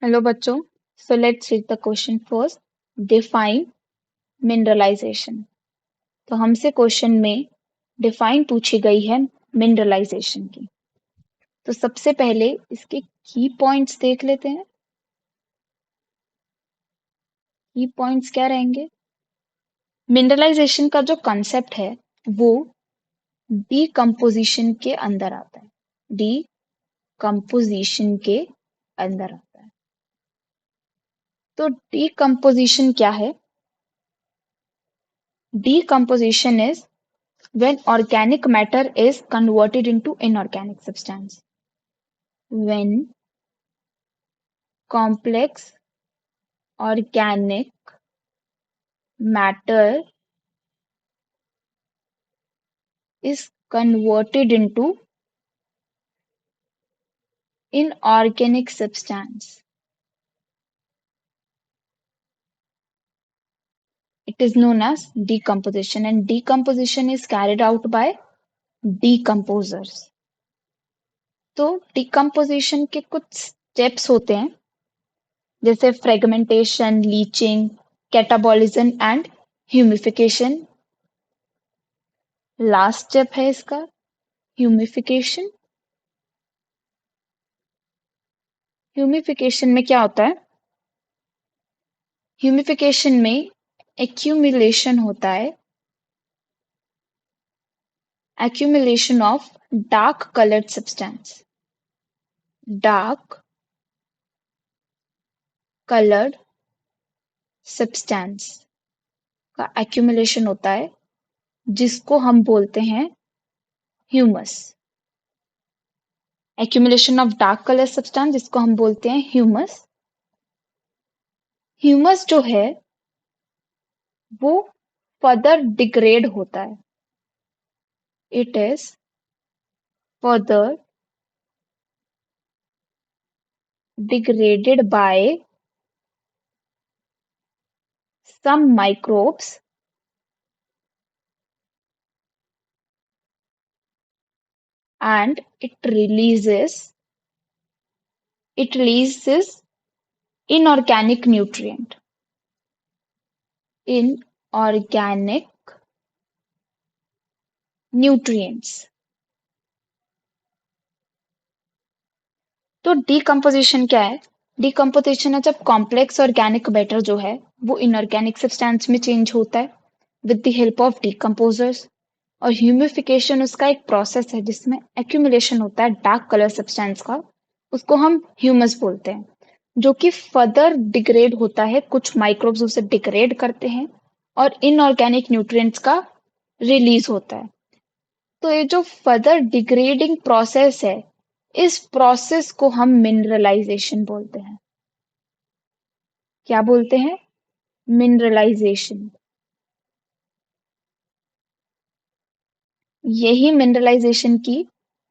Hello बच्चों, so let's read the question first. Define mineralisation. तो हमसे क्वेश्चन में डिफाइन पूछी गई है मिनरलाइजेशन की। तो सबसे पहले इसके की पॉइंट्स देख लेते हैं। की पॉइंट्स क्या रहेंगे? मिनरलाइजेशन का जो कंसेप्ट है वो डीकम्पोजिशन के अंदर आता है। डीकम्पोजिशन के अंदर आता है। तो डीकम्पोजिशन क्या है? Decomposition is when organic matter is converted into inorganic substance. When complex organic matter is converted into inorganic substance, it is known as decomposition, and decomposition is carried out by decomposers. तो decomposition के कुछ steps होते हैं, जैसे fragmentation, leaching, catabolism and humification. Last step है इसका humification. Humification में क्या होता है? ह्यूमिफिकेशन में एक्यूमुलेशन होता है, accumulation of dark coloured substance. Dark coloured substance का एक्यूमुलेशन होता है, जिसको हम बोलते हैं humus. Accumulation of dark colour substance जिसको हम बोलते हैं ह्यूमस। ह्यूमस जो है वो फर्दर डिग्रेड होता है। It is further degraded by some microbes and it releases inorganic nutrients. तो डिकम्पोजिशन क्या है? डिकम्पोजिशन है जब कॉम्प्लेक्स ऑर्गेनिक मैटर जो है वो इनऑर्गेनिक सब्सटेंस में चेंज होता है with the help of decomposers. और ह्यूमिफिकेशन उसका एक प्रोसेस है जिसमें एक्यूमुलेशन होता है डार्क कलर सब्सटेंस का, उसको हम ह्यूमस बोलते हैं, जो कि फर्दर डिग्रेड होता है। कुछ माइक्रोब्स उसे डिग्रेड करते हैं और इनऑर्गेनिक न्यूट्रिएंट्स का रिलीज होता है। तो ये जो फर्दर डिग्रेडिंग प्रोसेस है, इस प्रोसेस को हम मिनरलाइजेशन बोलते हैं। क्या बोलते हैं? मिनरलाइजेशन। यही मिनरलाइजेशन की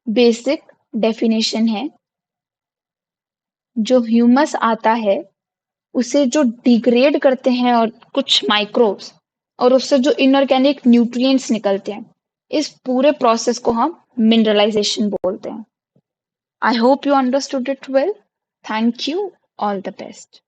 बेसिक डेफिनेशन है। जो ह्यूमस आता है उसे जो डिग्रेड करते हैं और कुछ माइक्रोब्स, और उससे जो इनऑर्गेनिक न्यूट्रिएंट्स निकलते हैं, इस पूरे प्रोसेस को हम मिनरलाइजेशन बोलते हैं। I hope you understood it well. Thank you. All the best.